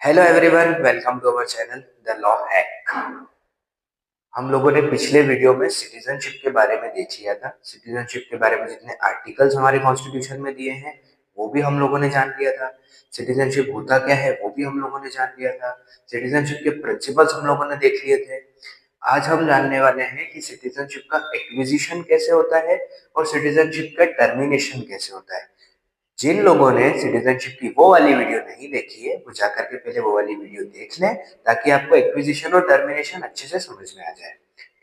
Hello everyone, welcome to our channel the law hack. हम लोगों ने पिछले वीडियो में सिटीजनशिप के बारे में देख लिया था। सिटीजनशिप के बारे में जितने आर्टिकल्स हमारे कॉन्स्टिट्यूशन में दिए हैं वो भी हम लोगों ने जान लिया था। सिटीजनशिप होता क्या है वो भी हम लोगों ने जान लिया था। सिटीजनशिप के प्रिंसिपल्स हम लोगों ने देख लिए थे। आज हम जानने वाले हैं कि सिटीजनशिप का एक्विजिशन कैसे होता है और सिटीजनशिप का टर्मिनेशन कैसे होता है। जिन लोगों ने सिटीजनशिप की वो वाली वीडियो नहीं देखी है वो जाकर के पहले वो वाली वीडियो देख लें, ताकि आपको एक्विजिशन और टर्मिनेशन अच्छे से समझ में आ जाए।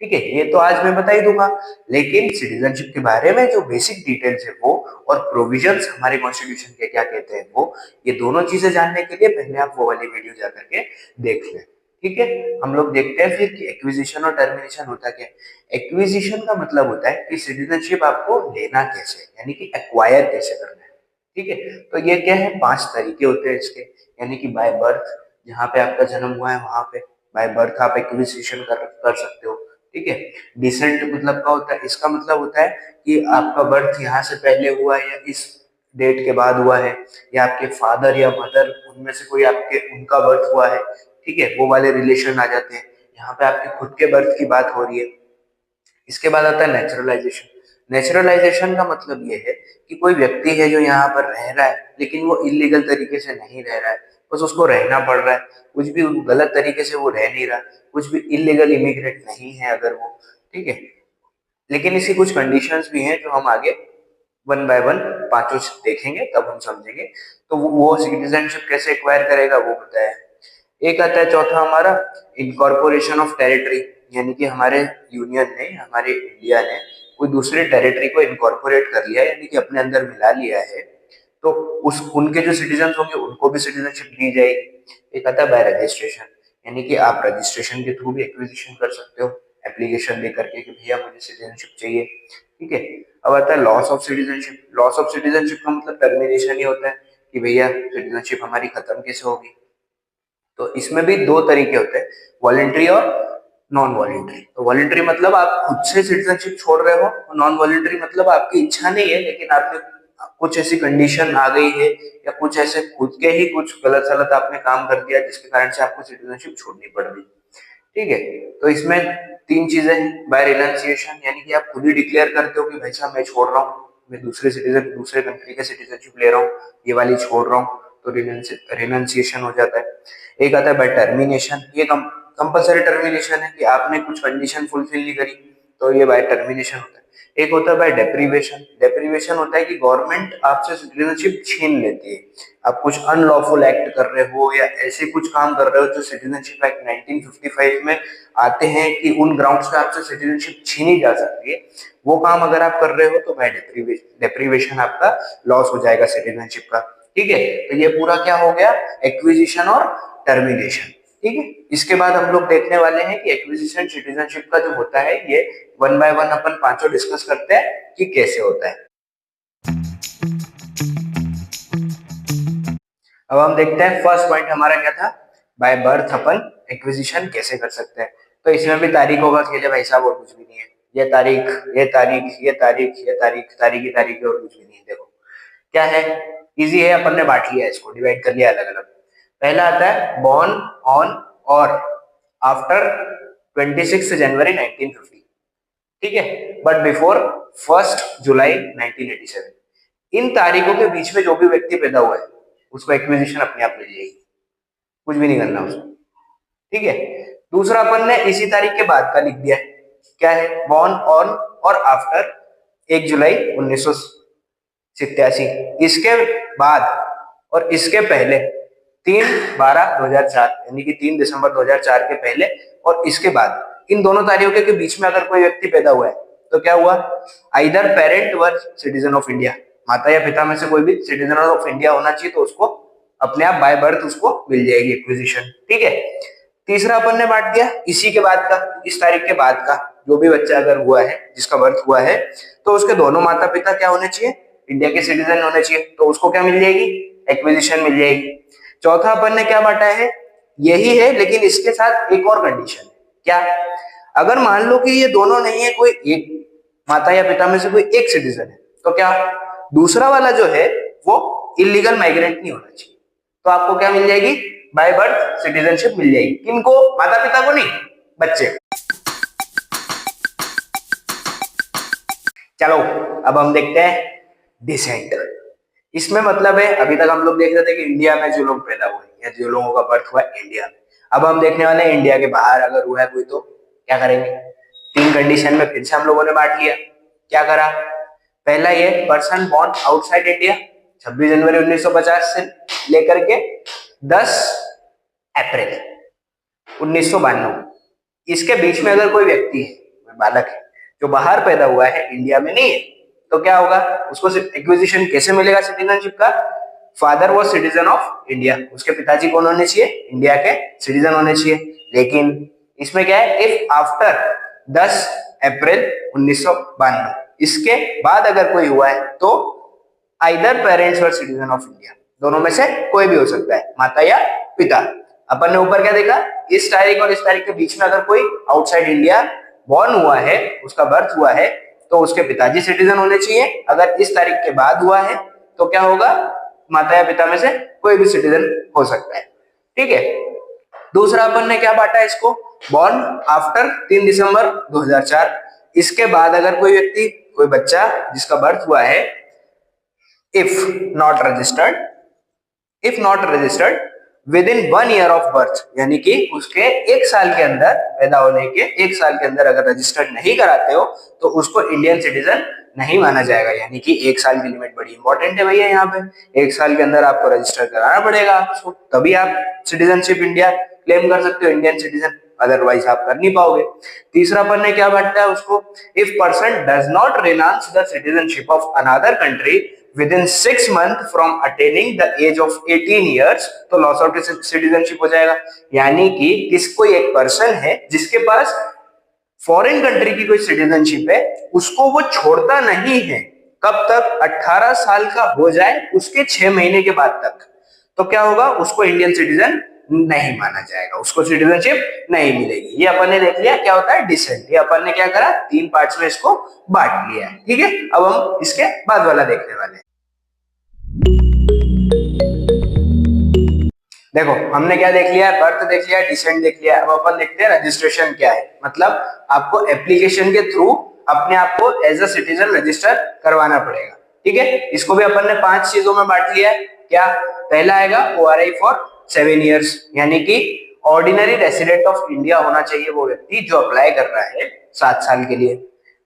ठीक है, ये तो आज मैं बता ही दूंगा, लेकिन सिटीजनशिप के बारे में जो बेसिक डिटेल्स है वो और प्रोविजंस हमारे कॉन्स्टिट्यूशन के क्या कहते हैं वो, ये दोनों चीजें जानने के लिए पहले आप वो वाली वीडियो जाकर के देख लें। ठीक है, हम लोग देखते हैं फिर कि एक्विजिशन और टर्मिनेशन होता क्या है। एक्विजिशन का मतलब होता है कि सिटीजनशिप आपको लेना कैसे, यानी कि एक्वायर कैसे करना है। ठीक है, तो ये क्या है, 5 तरीके होते हैं इसके। यानी कि बाय बर्थ, जहाँ पे आपका जन्म हुआ है वहां पे बाय बर्थ आप एक्विजिशन कर सकते हो। ठीक है, डिसेंट मतलब क्या होता है, इसका मतलब होता है कि आपका बर्थ यहाँ से पहले हुआ है या इस डेट के बाद हुआ है, या आपके फादर या मदर उनमें से कोई आपके उनका बर्थ हुआ है। ठीक है, वो वाले रिलेशन आ जाते हैं। यहाँ पे आपके खुद के बर्थ की बात हो रही है। इसके बाद आता है नेचुरलाइजेशन। नेचुरलाइजेशन का मतलब ये है कि कोई व्यक्ति है जो यहाँ पर रह रहा है लेकिन वो इलीगल तरीके से नहीं रह रहा है, बस उसको रहना पड़ रहा है, कुछ भी गलत तरीके से वो रह नहीं रहा, कुछ भी इलीगल इमिग्रेंट नहीं है अगर वो। ठीक है, लेकिन इसकी कुछ कंडीशंस भी हैं जो हम आगे वन बाय वन पांचों देखेंगे तब हम समझेंगे। तो वो सिटीजनशिप कैसे एक्वायर करेगा वो बताया है। एक आता है चौथा हमारा, इनकॉर्पोरेशन ऑफ टेरिटरी। यानी कि हमारे यूनियन ने, हमारे इंडिया ने कोई दूसरे टेरिटरी को इनकॉर्पोरेट कर लिया है, यानी कि अपने अंदर मिला लिया है, तो उस उनके जो सिटीजन होंगे उनको भी सिटीजनशिप दी जाएगी। एक आता है बाय रजिस्ट्रेशन, यानी कि आप रजिस्ट्रेशन के थ्रू भी एक्विजिशन कर सकते हो, एप्लीकेशन दे करके कि भैया मुझे सिटीजनशिप चाहिए। ठीक है, अब आता है loss of citizenship. Loss of citizenship का मतलब टर्मिनेशन ही होता है कि भैया सिटीजनशिप हमारी खत्म कैसे होगी। तो इसमें भी दो तरीके होते हैं, वॉलेंट्री और नॉन वॉलेंट्री। तो वॉलेंट्री मतलब आप खुद से सिटीजनशिप छोड़ रहे हो, और नॉन वॉलेंट्री मतलब आपकी इच्छा नहीं है लेकिन आपने कुछ ऐसी कंडीशन आ गई है या कुछ ऐसे खुद के ही कुछ गलत सलत आपने काम कर दिया जिसके कारण से आपको सिटीजनशिप छोड़नी पड़ गई। ठीक है, तो इसमें तीन चीजें हैं। बाय रिनाउंसिएशन, यानी कि आप खुद ही डिक्लेयर करते हो कि भाई साहब मैं छोड़ रहा हूँ, मैं दूसरे कंट्री के सिटीजनशिप ले रहा हूँ, ये वाली छोड़ रहा हूँ, तो रिनाउंसिएशन हो जाता है। एक आता है बाय टर्मिनेशन, ये कंपलसरी टर्मिनेशन है कि आपने कुछ कंडीशन फुलफिल नहीं करी, तो ये बाय टर्मिनेशन होता है। एक होता है बाय डेप्रीवेशन। डेप्रीवेशन होता है कि गवर्नमेंट आपसे सिटीजनशिप छीन लेती है। आप कुछ अनलॉफुल एक्ट कर रहे हो या ऐसे कुछ काम कर रहे हो जो सिटीजनशिप एक्ट 1955 में आते हैं कि उन ग्राउंड्स पे आपसे सिटीजनशिप छीनी जा सकती है, वो काम अगर आप कर रहे हो तो बाय डेप्रीवेशन आपका लॉस हो जाएगा सिटीजनशिप का। ठीक है, तो ये पूरा क्या हो गया, एक्विजिशन और टर्मिनेशन। ठीक है, इसके बाद हम लोग देखने वाले हैं कि एक्विजिशन सिटीजनशिप का जो होता है ये वन बाय वन अपन पांचों डिस्कस करते हैं कि कैसे होता है। अब हम देखते हैं फर्स्ट पॉइंट हमारा क्या था, बाय बर्थ अपन एक्विजिशन कैसे कर सकते हैं। तो इसमें भी तारीखों का खेल है भाई साहब, और कुछ भी नहीं है। ये तारीख, ये तारीख, ये तारीख, ये तारीख, तारीख ही तारीख है और कुछ भी नहीं है। देखो क्या है, इजी है, अपन ने बांट लिया, इसको डिवाइड कर लिया अलग अलग। पहला आता है बॉर्न ऑन और आफ्टर 26 जनवरी 1950। ठीक है, बट बिफोर 1 जुलाई 1987। इन तारीखों के बीच में जो भी व्यक्ति पैदा हुआ है उसको एक्विजिशन अपने आप मिल जाएगी, कुछ भी नहीं करना उसको। ठीक है, दूसरा अपन ने इसी तारीख के बाद का लिख दिया है, क्या है, बॉर्न ऑन और आफ्टर 1 जुलाई 1987। इसके बाद और इसके पहले 3/12/2004, यानी कि 3 दिसंबर 2004 के पहले और इसके बाद, इन दोनों तारीखों के बीच में अगर कोई व्यक्ति पैदा हुआ है तो क्या हुआ, either parent were citizen of India, माता या पिता में से कोई भी सिटीजन ऑफ इंडिया होना चाहिए, तो उसको अपने आप बाय बर्थ उसको मिल जाएगी एक्विजिशन। ठीक है, तीसरा अपन ने बांट दिया इसी के बाद का, इस तारीख के बाद का जो भी बच्चा अगर हुआ है, जिसका बर्थ हुआ है, तो उसके दोनों माता पिता क्या होने चाहिए, इंडिया के सिटीजन होने चाहिए, तो उसको क्या मिल जाएगी, एक्विजिशन मिल जाएगी। चौथा अपन ने क्या बांटा है, यही है लेकिन इसके साथ एक और कंडीशन है। क्या, अगर मान लो कि ये दोनों नहीं है, कोई एक माता या पिता में से कोई एक सिटीजन है, तो क्या दूसरा वाला जो है वो इलीगल माइग्रेंट नहीं होना चाहिए, तो आपको क्या मिल जाएगी, बाय बर्थ सिटीजनशिप मिल जाएगी। किनको? माता पिता को नहीं, बच्चे। चलो अब हम देखते हैं डिसेंट। इसमें मतलब है, अभी तक हम लोग देख रहे थे कि इंडिया में जो लोग पैदा हुए या जो लोगों का बर्थ हुआ इंडिया में, अब हम देखने वाले हैं इंडिया के बाहर अगर हुआ है कोई तो क्या करेंगे। 3 कंडीशन में फिर से हम लोगों ने बांट लिया। क्या करा? पहला ये पर्सन बॉर्न आउटसाइड इंडिया 26 जनवरी 1950 से लेकर के 10 अप्रैल 1992, इसके बीच में अगर कोई व्यक्ति है, बालक है, जो बाहर पैदा हुआ है, इंडिया में नहीं है, तो क्या होगा? उसको एक्विजिशन कैसे मिलेगा सिटीजनशिप का? Father was citizen of India, उसके पिताजी कौन होने चाहिए? इंडिया के सिटीजन होने चाहिए। लेकिन इसमें क्या है? इफ आफ्टर 10 अप्रैल 1992, इसके बाद अगर कोई हुआ है तो आइदर पेरेंट्स और सिटीजन ऑफ इंडिया, दोनों में से कोई भी हो सकता है, माता या पिता। अपन ने ऊपर क्या देखा? इस तारीख और इस तारीख के बीच में अगर कोई आउटसाइड इंडिया बॉर्न हुआ है, उसका बर्थ हुआ है, तो उसके पिताजी सिटीजन होने चाहिए। अगर इस तारीख के बाद हुआ है तो क्या होगा? माता या पिता में से कोई भी सिटीजन हो सकता है। ठीक है। दूसरा अपन ने क्या बांटा इसको? बॉर्न आफ्टर 3 दिसंबर 2004, इसके बाद अगर कोई व्यक्ति, कोई बच्चा जिसका बर्थ हुआ है, if not registered with in 1 year of birth, यानी कि उसके 1 साल के अंदर, पैदा होने के 1 साल के अंदर अगर रजिस्टर्ड नहीं कराते हो तो उसको इंडियन सिटीजन नहीं माना जाएगा। यानी कि 1 साल की लिमिट बड़ी इंपॉर्टेंट है भैया। यहाँ पे 1 साल के अंदर आपको रजिस्टर कराना पड़ेगा आपको, तभी आप सिटीजनशिप इंडिया क्लेम कर सकते हो, इंडियन सिटीजन, अदरवाइज आप कर नहीं पाओगे। तीसरा अपन ने क्या बांटा है उसको? If person does not renounce the citizenship of another country within 6 months from attaining the age of 18 years, तो लॉस ऑफ सिटीजनशिप हो जाएगा। यानी कि कोई एक पर्सन है जिसके पास फॉरेन कंट्री की कोई सिटीजनशिप है, उसको वो छोड़ता नहीं है। कब तक? 18 साल का हो जाए उसके 6 महीने के बाद तक। तो क्या होगा? उसको इंडियन सिटीजन नहीं माना जाएगा, उसको सिटीजनशिप नहीं मिलेगी। ये अपन ने देख लिया क्या होता है डिसेंट। ये अपन ने क्या करा? 3 पार्ट्स में इसको बांट लिया है। ठीक है। अब हम इसके बाद वाला देखने वाले हैं। देखो हमने क्या देख लिया? बर्थ देख लिया, डिसेंट देख लिया। अब अपन देखते हैं रजिस्ट्रेशन क्या है। मतलब आपको एप्लीकेशन के थ्रू अपने आप को एज अ सिटीजन रजिस्टर करवाना पड़ेगा। ठीक है। इसको भी अपन ने 5 चीजों में बांट लिया है। क्या? पहला आएगा ORI फॉर 7 इयर्स, यानी कि ऑर्डिनरी रेसिडेंट ऑफ इंडिया होना चाहिए वो व्यक्ति जो अप्लाई कर रहा है 7 साल के लिए।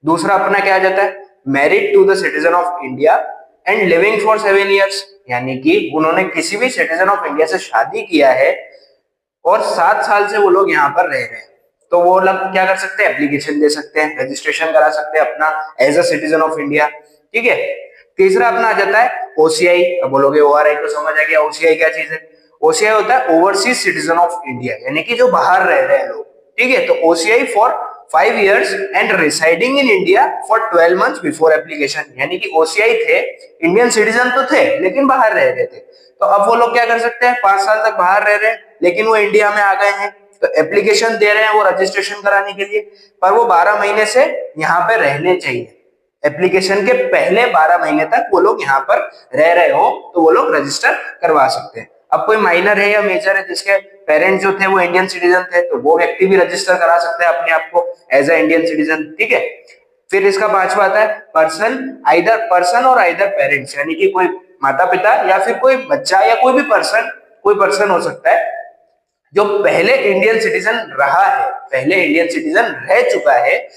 दूसरा अपना क्या आ जाता है? Married to the citizen of India and living for 7 years, यानी कि उन्होंने किसी भी सिटीजन ऑफ इंडिया से शादी किया है और 7 साल से वो लोग यहाँ पर रह रहे हैं, तो वो लोग क्या कर सकते हैं? एप्लीकेशन दे सकते हैं, रजिस्ट्रेशन करा सकते हैं अपना as a citizen of India. ठीक है। तीसरा अपना आ जाता है OCI। अब बोलोगे ORI तो समझ आ गया, OCI क्या चीज है? OCI होता है ओवरसीज सिटीजन ऑफ इंडिया, यानी कि जो बाहर रह रहे हैं लोग। ठीक है। तो OCI for 5 years and residing in India for 12 months before application, यानी कि OCI थे, इंडियन सिटीजन तो थे लेकिन बाहर रह रहे थे। तो अब वो लोग क्या कर सकते हैं? 5 साल तक बाहर रह रहे हैं लेकिन वो इंडिया में आ गए हैं, तो एप्लीकेशन दे रहे हैं वो रजिस्ट्रेशन कराने के लिए, पर वो 12 महीने से यहाँ पे रहने चाहिए। एप्लीकेशन के पहले 12 महीने तक वो लोग यहाँ पर रह रहे हो तो वो लोग रजिस्टर करवा सकते हैं। अब कोई माइनर है या मेजर है जिसके पेरेंट्स जो थे वो इंडियन सिटीजन थे, तो वो व्यक्ति भी रजिस्टर करा सकते हैं अपने आप को एज अ इंडियन सिटीजन। ठीक है। फिर इसका 5वां आता है पर्सन और आइदर पेरेंट्स, यानी कि कोई माता पिता या फिर कोई बच्चा या कोई पर्सन हो सकता है जो पहले इंडियन सिटीजन रहा है, पहले इंडियन सिटीजन रह चुका है,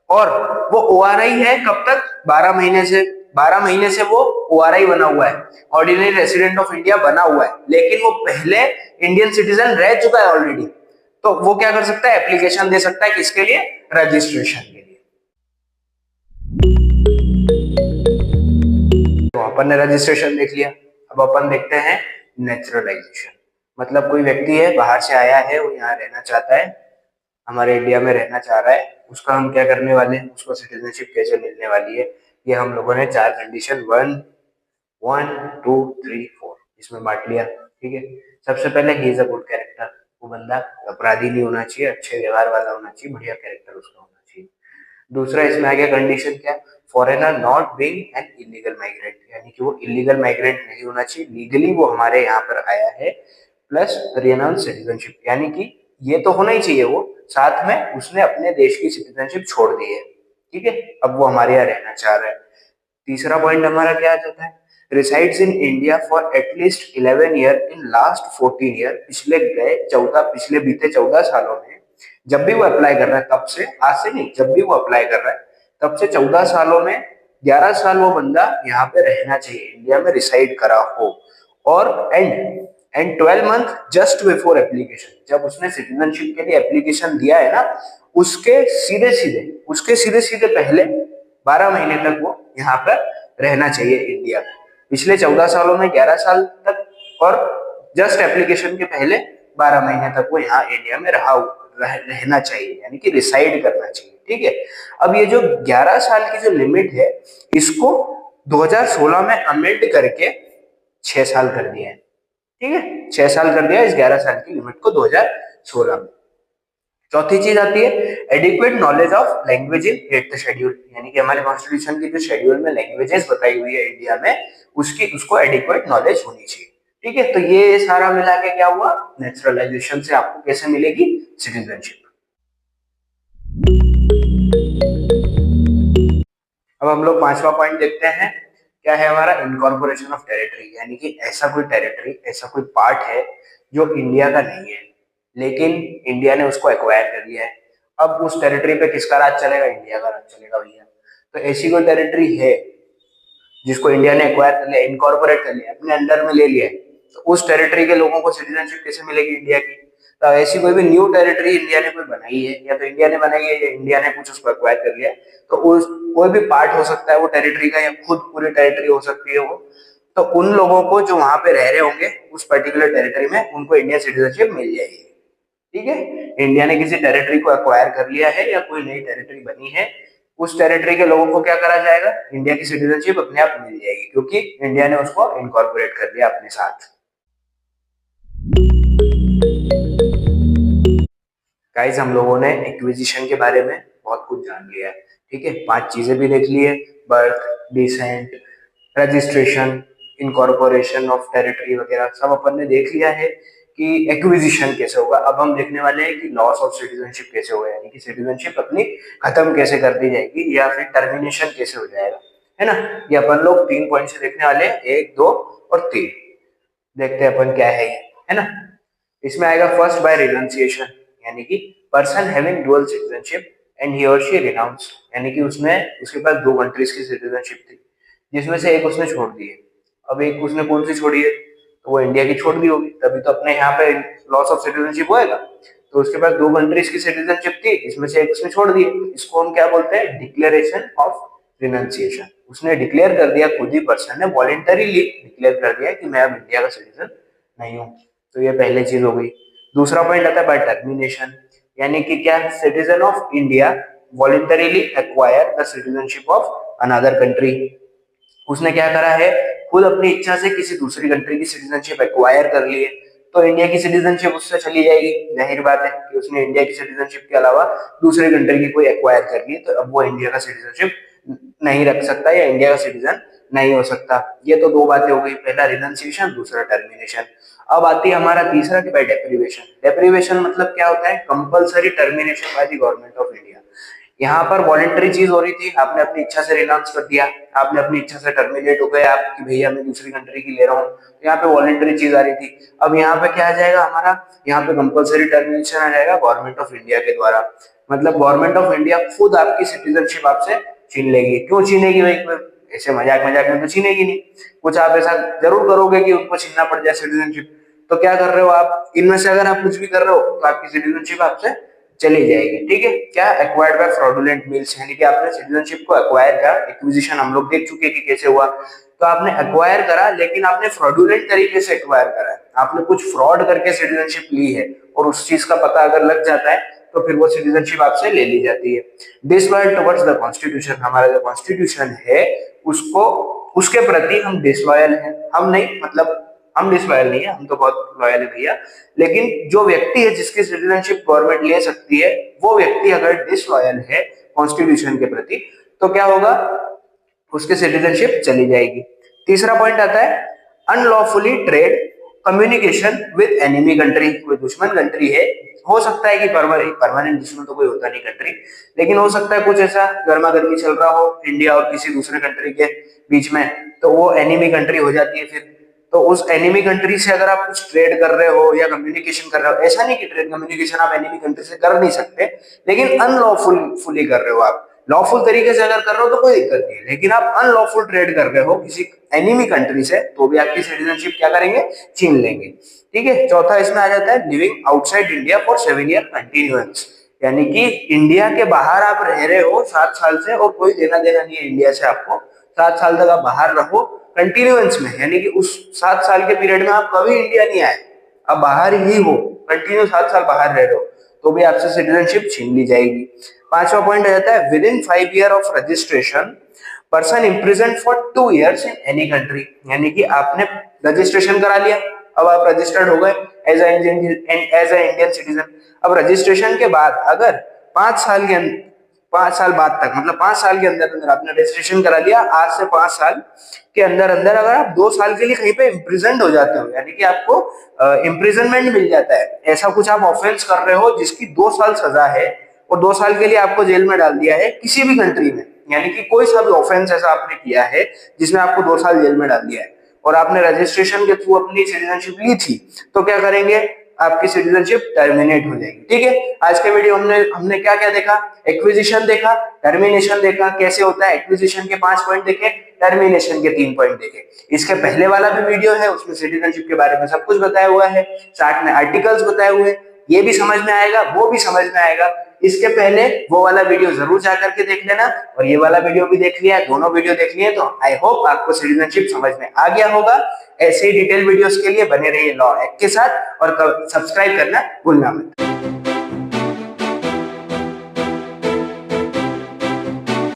और वो ORI है कब तक? 12 महीने से वो ORI बना हुआ है, ऑर्डिनरी रेसिडेंट ऑफ इंडिया बना हुआ है, लेकिन वो पहले इंडियन सिटीजन रह चुका है ऑलरेडी, तो वो क्या कर सकता है? एप्लीकेशन दे सकता है। किसके लिए? रजिस्ट्रेशन के लिए। तो अपन ने रजिस्ट्रेशन देख लिया। अब अपन देखते हैं नेचुरलाइजेशन। मतलब कोई व्यक्ति है, बाहर से आया है, वो यहाँ रहना चाहता है, हमारे इंडिया में रहना चाह रहा है, उसका हम क्या करने वाले हैं? उसको सिटीजनशिप कैसे मिलने वाली है? ये हम लोगों ने 4 कंडीशन 1, 2, 3, 4 इसमें बांट लिया। ठीक है। सबसे पहले he is a good character, वो बंदा अपराधी नहीं होना चाहिए, अच्छे व्यवहार वाला होना चाहिए, बढ़िया कैरेक्टर उसका होना चाहिए। दूसरा इसमें आ गया कंडीशन क्या? Foreigner not being an illegal migrant, यानी कि वो इलीगल माइग्रेंट नहीं होना चाहिए, लीगली वो हमारे यहाँ पर आया है, प्लस रिनाउंस सिटीजनशिप, यानी कि ये तो होना ही चाहिए, वो साथ में उसने अपने देश की सिटीजनशिप छोड़ दी है, ठीक है, अब वो हमारे यहाँ रहना चाह रहा है। तीसरा पॉइंट हमारा क्या आ जाता है, resides in India for at least 11 year in last 14 year, पिछले बीते 14 सालों में जब भी वो अप्लाई कर रहा है, तब से, आज से नहीं, जब भी वो अप्लाई कर रहा है तब से 14 सालों में 11 साल वो बंदा यहाँ पे रहना चाहिए, इंडिया में रिसाइड करा हो। और and 12 month just before application, जब उसने सिटीजनशिप के लिए एप्लीकेशन दिया है ना, उसके सीधे सीधे पहले 12 महीने तक वो यहाँ पर रहना चाहिए इंडिया में, पिछले 14 सालों में 11 साल तक, और जस्ट एप्लीकेशन के पहले 12 महीने तक वो यहाँ इंडिया में रहना चाहिए, यानी कि रिसाइड करना चाहिए, ठीक है। अब ये जो 11 साल की जो लिमिट है, इसको 2016 में अमेंड करके 6 साल कर दिया है, ठीक है, 6 साल कर दिया इस 11 साल की लिमिट को 2016 में। चौथी चीज आती है adequate knowledge of language in 8th schedule, यानी कि हमारे कॉन्स्टिट्यूशन की जो शेड्यूल में लैंग्वेजेस बताई हुई है इंडिया में, उसको एडिक्वेट नॉलेज होनी चाहिए, ठीक है। तो ये सारा मिला के क्या हुआ, नेचुरलाइजेशन से आपको कैसे मिलेगी सिटीजनशिप। अब हम लोग पांचवा पॉइंट देखते हैं, क्या है हमारा, इनकॉर्पोरेशन ऑफ टेरिटरी, यानी कि ऐसा कोई टेरिटरी, ऐसा कोई पार्ट है जो इंडिया का नहीं है, लेकिन इंडिया ने उसको एक्वायर कर लिया है। अब उस टेरिटरी पे किसका राज चलेगा, इंडिया का राज चलेगा भैया। तो ऐसी कोई टेरिटरी है जिसको इंडिया ने एक्वायर कर लिया, इनकॉर्पोरेट कर लिया, अपने अंडर में ले लिया है, तो उस टेरिटरी के लोगों को सिटीजनशिप कैसे मिलेगी इंडिया की। तो ऐसी कोई भी न्यू टेरिटरी इंडिया ने कोई बनाई है, या तो इंडिया ने बनाई है या इंडिया ने कुछ उसको एक्वायर कर लिया, तो उस कोई भी पार्ट हो सकता है वो टेरिटरी का, या खुद पूरी टेरिटरी हो सकती है वो, तो उन लोगों को जो वहां पे रह रहे होंगे उस पर्टिकुलर टेरिटरी में, उनको इंडियन सिटीजनशिप मिल जाएगी, ठीक है। इंडिया ने किसी टेरिटरी को एक्वायर कर लिया है या कोई नई टेरिटरी बनी है, उस टेरिटरी के लोगों को क्या करा जाएगा, इंडिया की सिटीजनशिप अपने आप मिल जाएगी, क्योंकि इंडिया ने उसको इनकॉर्पोरेट कर लिया अपने साथ। गाइस, हम लोगों ने एक्विजिशन के बारे में बहुत कुछ जान लिया है, ठीक है, 5 चीजें भी देख ली है, birth, descent, registration, incorporation of territory वगैरह सब अपन ने देख लिया है कि एक्विजिशन कैसे होगा। अब हम देखने वाले हैं कि लॉस ऑफ सिटीजनशिप कैसे होगा, यानी कि सिटीजनशिप अपनी खत्म कैसे कर दी जाएगी, या फिर टर्मिनेशन कैसे हो जाएगा, है ना। ये अपन लोग 3 पॉइंट से देखने वाले हैं, 1, 2 और 3। देखते हैं अपन क्या है ये, है ना। इसमें आएगा फर्स्ट बाय रिनाउंसिएशन, यानी कि person having dual citizenship and he और शी रिनाउंस, यानी कि उसके पास 2 कंट्रीज की सिटीजनशिप थी, जिसमें से एक उसने छोड़ दी है। अब एक उसने कौन सी छोड़ी है, तो वो इंडिया की छोड़ दी होगी, तभी तो अपने यहाँ पे लॉस ऑफ सिटीजनशिप होएगा। तो उसके पास 2 कंट्रीज की सिटीजनशिप थी, इसमें से एक उसने छोड़ दी, इसको हम क्या बोलते हैं, डिक्लेरेशन ऑफ रिनाउंसिएशन। उसने डिक्लेयर कर दिया, खुद ही पर्सन ने वॉलेंटरीली डिक्लेयर कर दिया कि मैं अब इंडिया का सिटीजन नहीं हूँ। तो ये पहली चीज हो गई। दूसरा पॉइंट आता है बाय टर्मिनेशन, यानी कि क्या, citizen of India voluntarily acquire the citizenship of another country. उसने क्या करा है, खुद अपनी इच्छा से किसी दूसरी कंट्री की सिटीजनशिप एक्वायर कर ली है, तो इंडिया की सिटीजनशिप उससे चली जाएगी। जाहिर बात है कि उसने इंडिया की सिटीजनशिप के अलावा दूसरी कंट्री की कोई एक्वायर कर ली, तो अब वो इंडिया का सिटीजनशिप नहीं रख सकता या इंडिया का सिटीजन नहीं हो सकता। ये तो 2 बातें हो गई, पहला रिनाउंसिएशन, दूसरा टर्मिनेशन। अब आती है हमारा तीसरा कि भाई डेप्रिवेशन। डेप्रिवेशन मतलब क्या होता है, compulsory termination by the government of India. यहाँ पर वॉलेंटरी चीज हो रही थी, आपने अपनी इच्छा से रिनाउंस कर दिया, आपने अपनी इच्छा से टर्मिनेट हो गए आप कि भैया मैं दूसरी कंट्री की ले रहा हूँ, तो यहाँ पे वॉलेंटरी चीज आ रही थी। अब यहाँ पे क्या आ जाएगा हमारा, यहाँ पे कंपलसरी टर्मिनेशन आ जाएगा गवर्नमेंट ऑफ इंडिया के द्वारा। मतलब गवर्नमेंट ऑफ इंडिया खुद आपकी सिटीजनशिप आपसे छीन लेगी। क्यों छीनेगी भाई, ऐसे मजाक मजाक में तो छीनेगी नहीं, कुछ आप ऐसा जरूर करोगे कि उनको छीनना पड़ जाए सिटीजनशिप। तो क्या कर रहे हो आप, इनमें से अगर आप कुछ भी कर रहे हो तो आपकी सिटीजनशिप आपसे चली जाएगी, ठीक है। क्या, एक्वायर्ड बाय फ्रॉडुलेंट मीन्स, यानी कि आपने सिटीजनशिप को एक्वायर करा, एक्विजिशन हम लोग देख चुके कि कैसे हुआ। तो आपने एक्वायर करा, लेकिन आपने फ्रॉडुलेंट तरीके से एक्वायर करा है, आपने कुछ फ्रॉड करके सिटीजनशिप ली है, और उस चीज का पता अगर लग जाता है तो फिर वो सिटीजनशिप आपसे ले ली जाती है। डिसलॉयल टुवर्ड्स द कॉन्स्टिट्यूशन, हमारा जो कॉन्स्टिट्यूशन है उसको, उसके प्रति हम डिसलॉयल हैं। हम नहीं, मतलब हम डिसलॉयल नहीं है, हम तो बहुत लॉयल है भैया, लेकिन जो व्यक्ति है जिसकी सिटीजनशिप गवर्नमेंट ले सकती है, वो व्यक्ति अगर डिसलॉयल है कॉन्स्टिट्यूशन के प्रति, तो क्या होगा, उसकी सिटीजनशिप चली जाएगी। तीसरा पॉइंट आता है unlawfully trade communication with enemy country, कोई दुश्मन कंट्री है, हो सकता है कि परमानेंट दुश्मन तो कोई होता नहीं कंट्री, लेकिन हो सकता है कुछ ऐसा गर्मा गर्मी चल रहा हो इंडिया और किसी दूसरे कंट्री के बीच में, तो वो एनिमी कंट्री हो जाती है फिर। तो उस एनिमी कंट्री से अगर आप कुछ ट्रेड कर रहे हो या कम्युनिकेशन कर रहे हो, ऐसा नहीं कि ट्रेड कम्युनिकेशन आप एनिमी कंट्री से कर नहीं सकते, लेकिन अनलॉफुली कर रहे हो आप। लॉफुल तरीके से अगर कर रहे हो तो कोई दिक्कत नहीं है, लेकिन आप अनलॉफुल ट्रेड कर रहे हो किसी एनिमी कंट्री से, तो भी आपकी सिटीजनशिप क्या करेंगे, छीन लेंगे। ठीक है। चौथा इसमें आ जाता है living outside India for 7 year continuous, यानी कि इंडिया के बाहर आप रह रहे हो 7 साल से और कोई लेना देना नहीं है इंडिया से आपको, 7 साल तक आप बाहर रहो कंटिन्यूअस में, यानी कि उस 7 साल के पीरियड में आप कभी इंडिया नहीं आए, आप बाहर ही हो, कंटिन्यू 7 साल बाहर रह रहे हो, तो भी आपसे सिटीजनशिप छीन ली जाएगी। पांचवा पॉइंट आ जाता है with in 5 year of registration person imprison for 2 years in any country, यानी कि आपने रजिस्ट्रेशन करा लिया, अब आप रजिस्टर्ड हो गए एज ए इंडियन सिटीजन। अब रजिस्ट्रेशन के बाद अगर 5 साल के 5 साल बाद तक, मतलब 5 साल के अंदर अंदर आपने रजिस्ट्रेशन करा लिया, आज से 5 साल के अंदर अंदर अगर आप 2 साल के लिए कहीं पे इम्प्रिजन्ड हो जाते हो, यानी कि आपको इम्प्रिजनमेंट मिल जाता है, ऐसा कुछ आप ऑफेंस कर रहे हो जिसकी 2 साल सजा है और 2 साल के लिए आपको जेल में डाल दिया है किसी भी कंट्री में, यानी कि कोई सा भी ऑफेंस ऐसा आपने किया है जिसमें आपको 2 साल जेल में डाल दिया है और आपने रजिस्ट्रेशन के थ्रू अपनी सिटीजनशिप ली थी, तो क्या करेंगे, आपकी सिटीजनशिप टर्मिनेट हो जाएगी। ठीक है। आज के वीडियो हमने क्या क्या देखा, एक्विजिशन देखा, टर्मिनेशन देखा, कैसे होता है, एक्विजिशन के 5 पॉइंट देखे, टर्मिनेशन के 3 पॉइंट देखे। इसके पहले वाला भी वीडियो है, उसमें सिटीजनशिप के बारे में सब कुछ बताया हुआ है, साथ में आर्टिकल्स बताए हुए, ये भी समझ में आएगा, वो भी समझ में आएगा। इसके पहले वो वाला वीडियो जरूर जा करके देख लेना और ये वाला वीडियो भी देख लिया, दोनों वीडियो देख लिए, तो आई होप आपको सिटीजनशिप समझ में आ गया होगा। ऐसे ही डिटेल वीडियोस के लिए बने रहिए लॉ हैक के साथ और सब्सक्राइब करना भूलना मत।